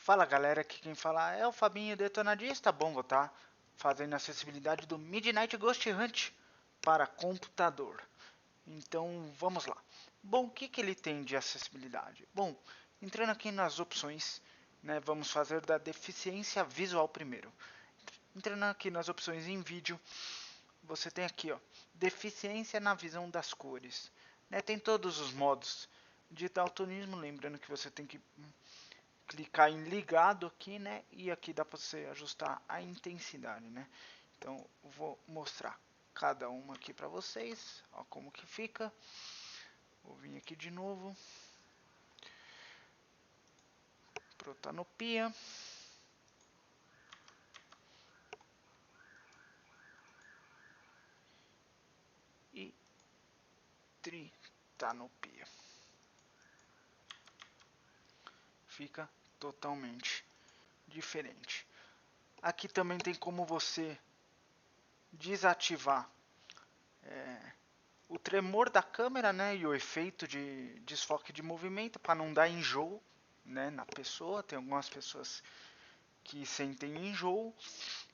Fala galera, aqui quem fala é o Fabinho Detonadista. Bom, vou estar fazendo a acessibilidade do Midnight Ghost Hunt para computador. Então vamos lá. Bom, o que ele tem de acessibilidade? Bom, entrando aqui nas opções, né, vamos fazer da deficiência visual primeiro. Entrando aqui nas opções em vídeo, você tem aqui, ó, deficiência na visão das cores. Né, tem todos os modos de daltonismo, lembrando que você tem que clicar em ligado aqui, né? E aqui dá para você ajustar a intensidade, né? Então, vou mostrar cada uma aqui para vocês, ó, como que fica. Vou vir aqui de novo. Protanopia. E tritanopia. Fica totalmente diferente. Aqui também tem como você desativar o tremor da câmera, né, e o efeito de desfoque de movimento para não dar enjoo, né, na pessoa. Tem algumas pessoas que sentem enjoo.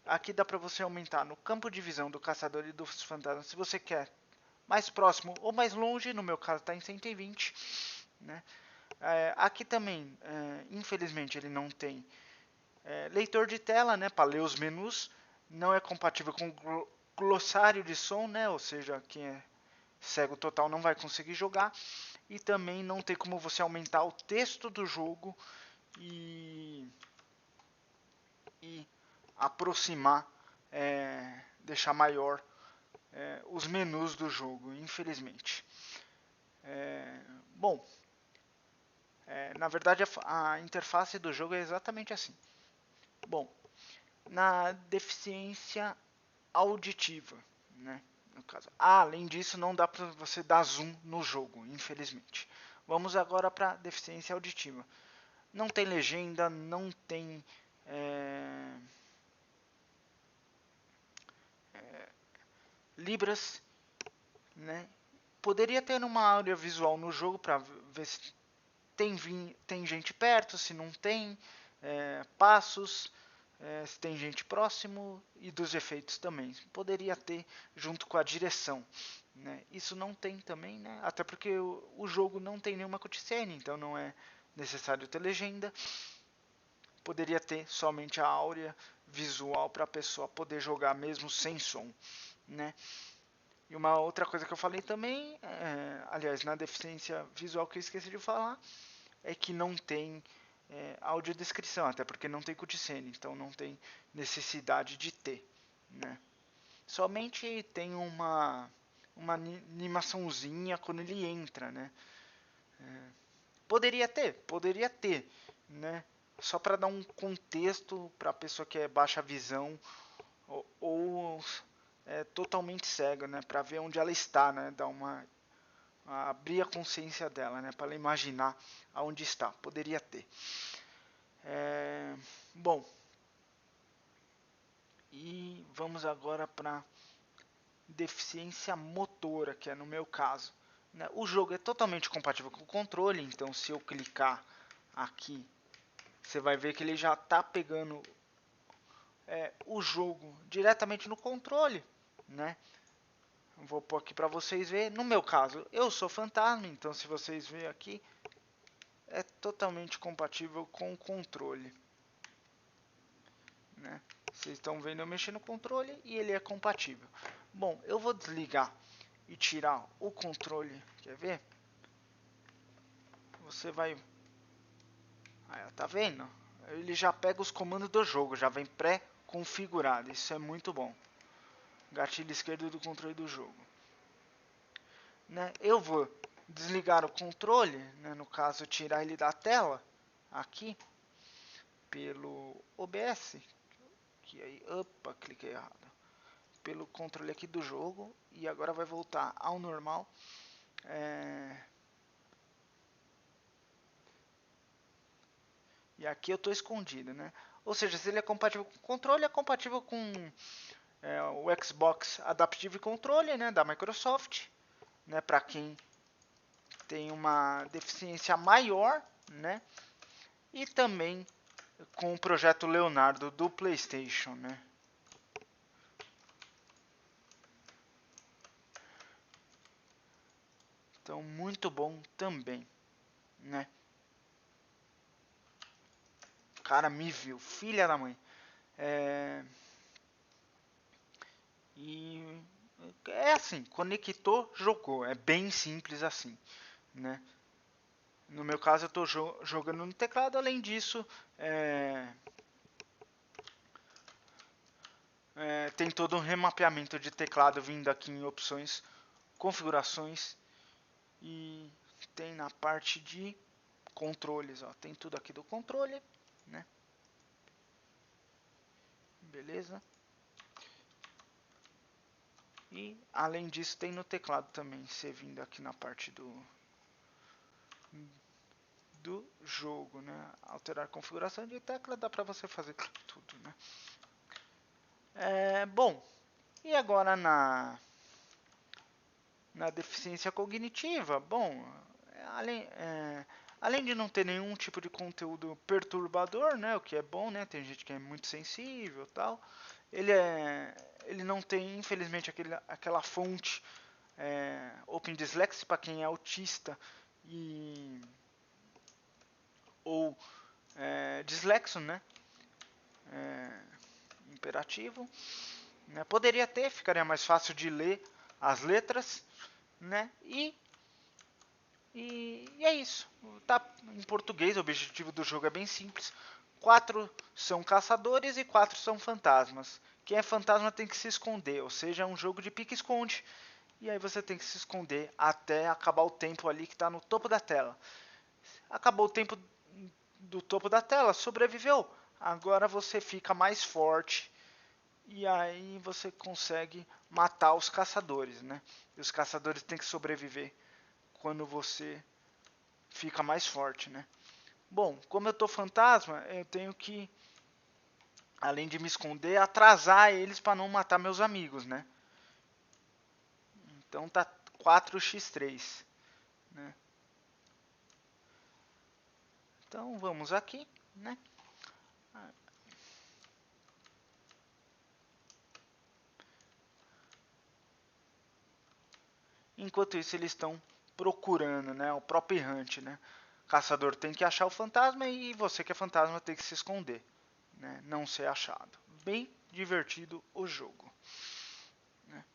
Aqui dá para você aumentar no campo de visão do caçador e dos fantasmas, se você quer mais próximo ou mais longe. No meu caso está em 120, né? Aqui também, infelizmente, ele não tem leitor de tela, né, para ler os menus. Não é compatível com glossário de som, né, ou seja, quem é cego total não vai conseguir jogar. E também não tem como você aumentar o texto do jogo e aproximar, deixar maior os menus do jogo, infelizmente. Bom, na verdade a interface do jogo é exatamente assim. Bom, na deficiência auditiva, né, no caso. Além disso, não dá para você dar zoom no jogo, infelizmente. Vamos agora para deficiência auditiva. Não tem legenda, não tem libras, né? Poderia ter uma área visual no jogo para ver se tem gente perto, se não tem, passos, se tem gente próximo, e dos efeitos também. Poderia ter junto com a direção, né? Isso não tem também, né? Até porque o jogo não tem nenhuma cutscene, então não é necessário ter legenda. Poderia ter somente a áurea visual para a pessoa poder jogar mesmo sem som, né? E uma outra coisa que eu falei também, aliás, na deficiência visual que eu esqueci de falar, é que não tem audiodescrição, até porque não tem cutscene, então não tem necessidade de ter, né? Somente tem uma animaçãozinha quando ele entra, né? Poderia ter, né? Só para dar um contexto para a pessoa que é baixa visão ou totalmente cega, né? Para ver onde ela está, né? Dar uma abrir a consciência dela, né? Para ela imaginar aonde está. Poderia ter. Bom, e vamos agora para deficiência motora, que é no meu caso. Né? O jogo é totalmente compatível com o controle, então se eu clicar aqui, você vai ver que ele já está pegando o jogo diretamente no controle, né? Vou pôr aqui para vocês verem. No meu caso, eu sou fantasma, então se vocês verem aqui, é totalmente compatível com o controle, né? Vocês estão vendo eu mexer no controle e ele é compatível. Bom, eu vou desligar e tirar o controle, quer ver? Você vai... tá vendo? Ele já pega os comandos do jogo, já vem pré-configurado, isso é muito bom. Gatilho esquerdo do controle do jogo. Né? Eu vou desligar o controle, né? No caso tirar ele da tela, aqui, pelo OBS, que aí, opa, cliquei errado, pelo controle aqui do jogo, e agora vai voltar ao normal. E aqui eu estou escondido, né? Ou seja, se ele é compatível com o controle, é compatível com o Xbox Adaptive Controller, né, da Microsoft, né, para quem tem uma deficiência maior, né? E também com o projeto Leonardo do PlayStation, né? Então, muito bom também, né? O cara me viu, filha da mãe. E é assim, conectou, jogou. É bem simples assim, né? No meu caso, eu estou jogando no teclado. Além disso, tem todo um remapeamento de teclado vindo aqui em opções, configurações, e tem na parte de controles, ó, tem tudo aqui do controle, né? Beleza? E além disso tem no teclado também, você vindo aqui na parte do jogo, né? Alterar configuração de tecla, dá para você fazer tudo, né? Bom, e agora na deficiência cognitiva, bom, além de não ter nenhum tipo de conteúdo perturbador, né, o que é bom, né, tem gente que é muito sensível, tal. Ele não tem, infelizmente, aquela fonte Open Dyslexia para quem é autista ou dislexo, né, imperativo. Né, poderia ter, ficaria mais fácil de ler as letras, né, e é isso. Tá em português, o objetivo do jogo é bem simples. 4 são caçadores e 4 são fantasmas. Quem é fantasma tem que se esconder, ou seja, é um jogo de pique-esconde. E aí você tem que se esconder até acabar o tempo ali que está no topo da tela. Acabou o tempo do topo da tela, sobreviveu. Agora você fica mais forte e aí você consegue matar os caçadores, né? E os caçadores têm que sobreviver quando você fica mais forte, né? Bom, como eu tô fantasma, eu tenho que, além de me esconder, atrasar eles para não matar meus amigos, né? Então tá 4x3, né? Então vamos aqui, né? Enquanto isso eles estão procurando, né? O próprio Hunt, né? O caçador tem que achar o fantasma e você que é fantasma tem que se esconder, né? Não ser achado. Bem divertido o jogo. Né?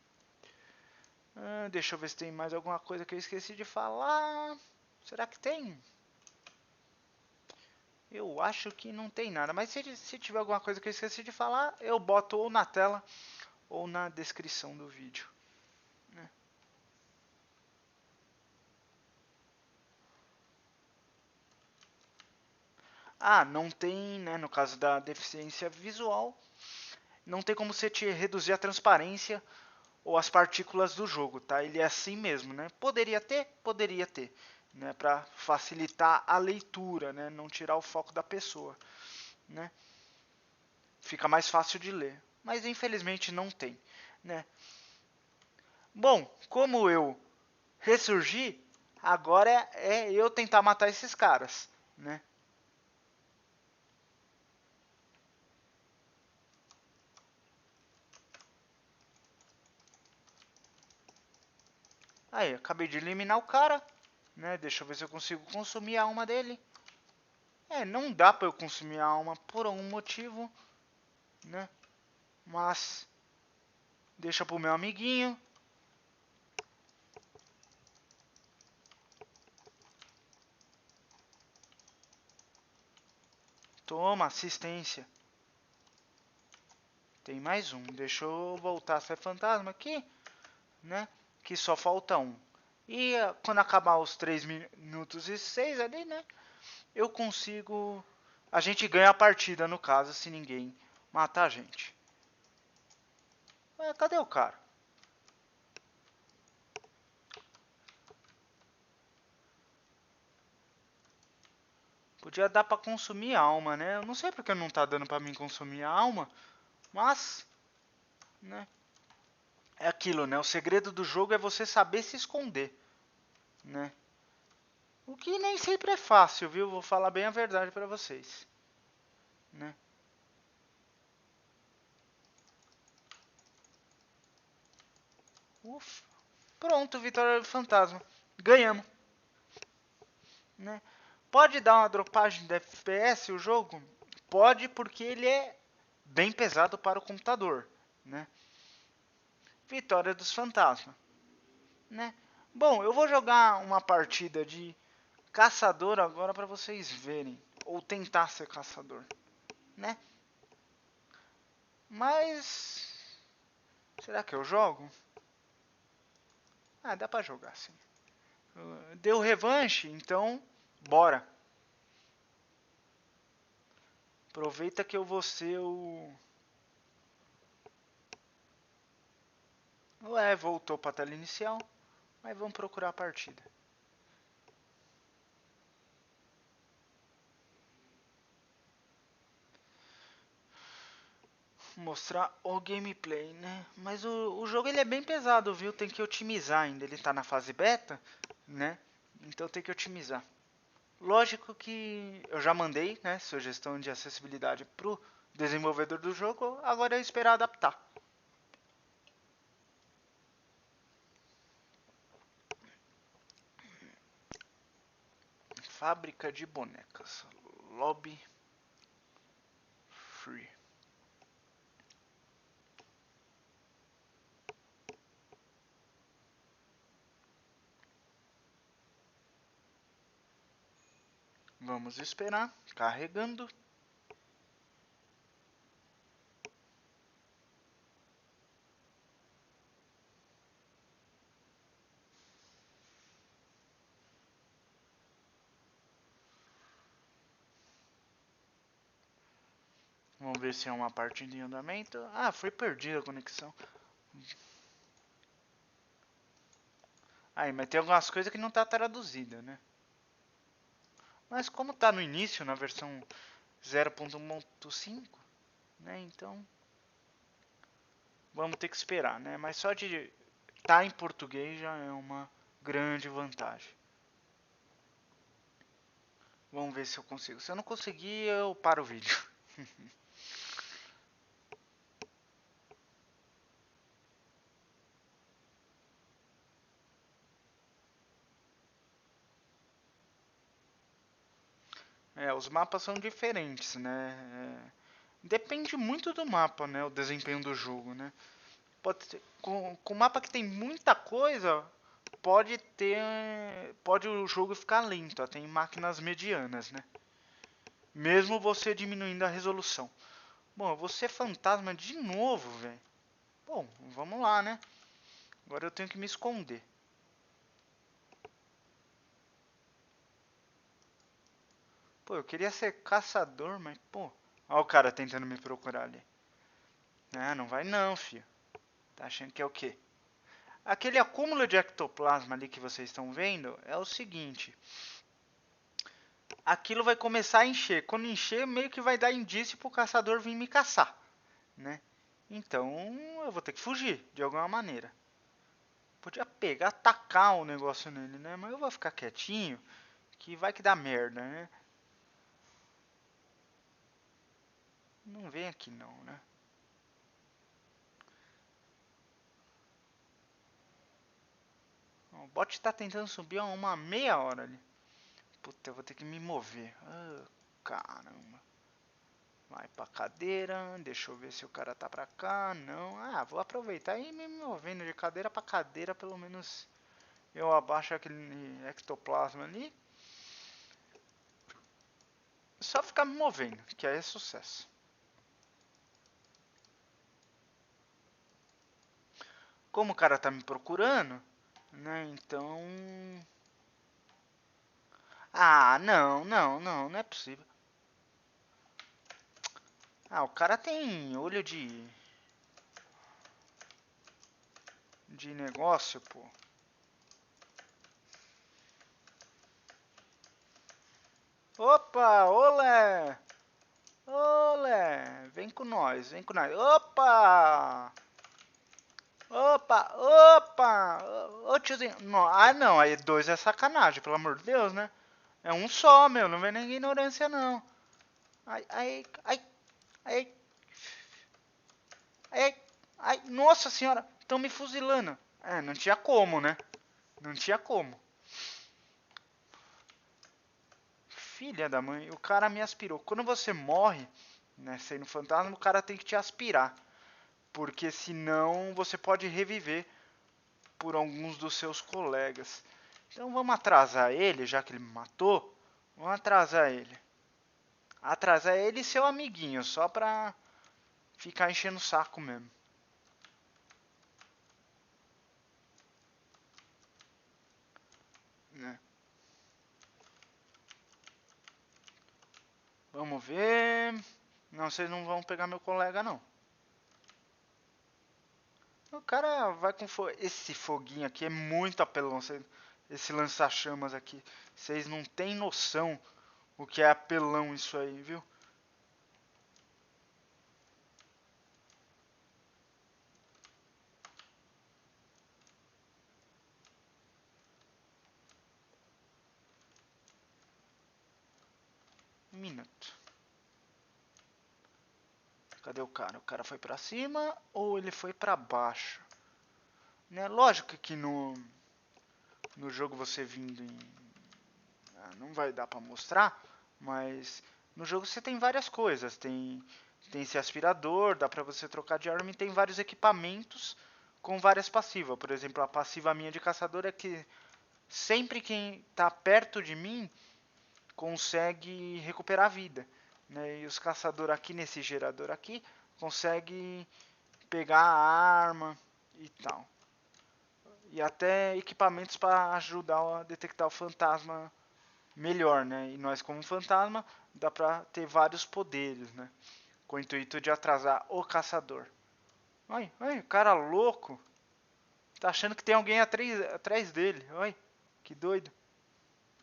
Deixa eu ver se tem mais alguma coisa que eu esqueci de falar. Será que tem? Eu acho que não tem nada, mas se tiver alguma coisa que eu esqueci de falar, eu boto ou na tela ou na descrição do vídeo. Né? Não tem, né, no caso da deficiência visual, não tem como você reduzir a transparência ou as partículas do jogo, tá? Ele é assim mesmo, né? Poderia ter, né, para facilitar a leitura, né, não tirar o foco da pessoa, né? Fica mais fácil de ler, mas infelizmente não tem, né? Bom, como eu ressurgi, agora é eu tentar matar esses caras, né? Aí, acabei de eliminar o cara, né? Deixa eu ver se eu consigo consumir a alma dele. Não dá pra eu consumir a alma por algum motivo, né? Mas deixa pro meu amiguinho. Toma, assistência. Tem mais um. Deixa eu voltar a ser fantasma aqui, né? Que só falta um. E quando acabar os 3 minutos e 6 ali, né? Eu consigo... A gente ganha a partida, no caso, se ninguém matar a gente. Cadê o cara? Podia dar pra consumir a alma, né? Eu não sei porque não tá dando pra mim consumir a alma. Mas, né? É aquilo, né? O segredo do jogo é você saber se esconder, né? O que nem sempre é fácil, viu? Vou falar bem a verdade pra vocês. né? Ufa. Pronto, vitória do fantasma. Ganhamos, né? Pode dar uma dropagem de FPS o jogo? Pode, porque ele é bem pesado para o computador, né? Vitória dos fantasmas, né? Bom, eu vou jogar uma partida de caçador agora para vocês verem, ou tentar ser caçador, né? Mas será que eu jogo? Ah, dá pra jogar sim. Deu revanche, então bora. Aproveita que eu vou ser o... Ué, voltou pra tela inicial. Mas vamos procurar a partida. Mostrar o gameplay, né? Mas o jogo ele é bem pesado, viu? Tem que otimizar ainda. Ele tá na fase beta, né? Então tem que otimizar. Lógico que eu já mandei, né, sugestão de acessibilidade pro desenvolvedor do jogo, agora é esperar adaptar. Fábrica de bonecas. Lobby free. Vamos esperar. Carregando. Vamos ver se é uma partida em andamento. Ah, foi perdida a conexão. Aí, mas tem algumas coisas que não tá traduzida, né? Mas como tá no início, na versão 0.1.5, né? Então, vamos ter que esperar, né? Mas só de tá em português já é uma grande vantagem. Vamos ver se eu consigo. Se eu não conseguir, eu paro o vídeo. É, os mapas são diferentes, né? Depende muito do mapa, né? O desempenho do jogo, né? Pode ter, com mapa que tem muita coisa, pode o jogo ficar lento, até em máquinas medianas, né? Mesmo você diminuindo a resolução. Bom, eu vou ser fantasma de novo, velho. Bom, vamos lá, né? Agora eu tenho que me esconder. Pô, eu queria ser caçador, mas, pô... Olha o cara tentando me procurar ali. Ah, não vai não, filho. Tá achando que é o quê? Aquele acúmulo de ectoplasma ali que vocês estão vendo é o seguinte. Aquilo vai começar a encher. Quando encher, meio que vai dar indício pro caçador vir me caçar, né? Então, eu vou ter que fugir, de alguma maneira. Podia pegar, tacar o negócio nele, né? Mas eu vou ficar quietinho, que vai que dá merda, né? Não vem aqui não, né? O bot tá tentando subir há uma meia hora ali. Puta, eu vou ter que me mover. Ah, caramba. Vai pra cadeira. Deixa eu ver se o cara tá pra cá. Não. Ah, vou aproveitar e me movendo de cadeira pra cadeira. Pelo menos eu abaixo aquele ectoplasma ali. Só ficar me movendo, que aí é sucesso. Como o cara tá me procurando, né? Então... Ah, não, não, não, não é possível. Ah, o cara tem olho de negócio, pô. Opa, olé! Olé! Vem com nós, vem com nós. Opa! Opa, opa! Ô tiozinho. Não, ah, não, aí dois é sacanagem, pelo amor de Deus, né? É um só, meu, não vem nem ignorância, não. Ai, ai, ai. Ai, ai, ai, nossa senhora, estão me fuzilando. É, não tinha como, né? Não tinha como. Filha da mãe, o cara me aspirou. Quando você morre, né, sendo fantasma, o cara tem que te aspirar. Porque senão você pode reviver por alguns dos seus colegas. Então vamos atrasar ele, já que ele me matou. Vamos atrasar ele. Atrasar ele e seu amiguinho, só pra ficar enchendo o saco mesmo. Né? Vamos ver. Não, vocês não vão pegar meu colega, não. O cara vai com esse foguinho aqui é muito apelão. Esse lança-chamas aqui. Vocês não têm noção o que é apelão isso aí, viu? Um minuto. Cadê o cara? O cara foi pra cima ou ele foi pra baixo? Né? Lógico que no jogo você vindo em... não vai dar pra mostrar, mas no jogo você tem várias coisas. Tem esse aspirador, dá pra você trocar de arma e tem vários equipamentos com várias passivas. Por exemplo, a passiva minha de caçador é que sempre quem tá perto de mim consegue recuperar a vida. Né? E os caçadores aqui nesse gerador aqui conseguem pegar a arma e tal. E até equipamentos para ajudar a detectar o fantasma melhor, né? E nós como fantasma dá pra ter vários poderes, né? Com o intuito de atrasar o caçador. Ai, ai, cara louco. Tá achando que tem alguém atrás dele. Ai, que doido.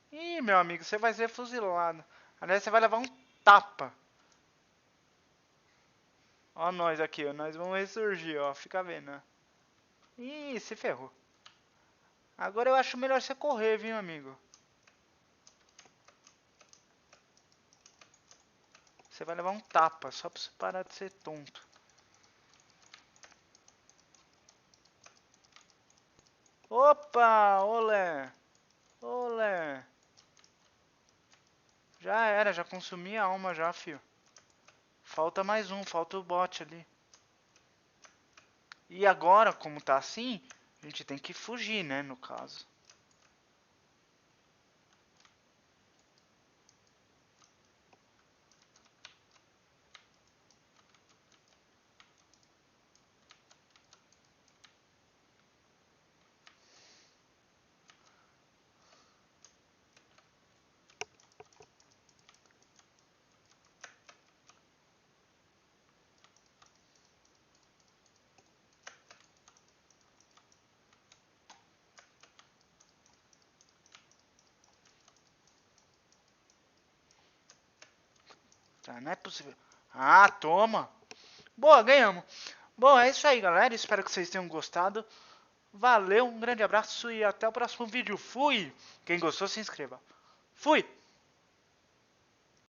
Ih, meu amigo, você vai ser fuzilado. Aliás, você vai levar um tapa. Ó nós aqui, ó. Nós vamos ressurgir, ó. Fica vendo, ó. Ih, se ferrou. Agora eu acho melhor você correr, viu, amigo? Você vai levar um tapa, só pra você parar de ser tonto. Opa, olé. Olé. Já era, já consumi a alma já, fio. Falta mais um, falta o bot ali. E agora, como tá assim, a gente tem que fugir, né, no caso. Tá, não é possível. Ah, toma. Boa, ganhamos. Bom, é isso aí, galera. Espero que vocês tenham gostado. Valeu, um grande abraço e até o próximo vídeo. Fui! Quem gostou, se inscreva. Fui!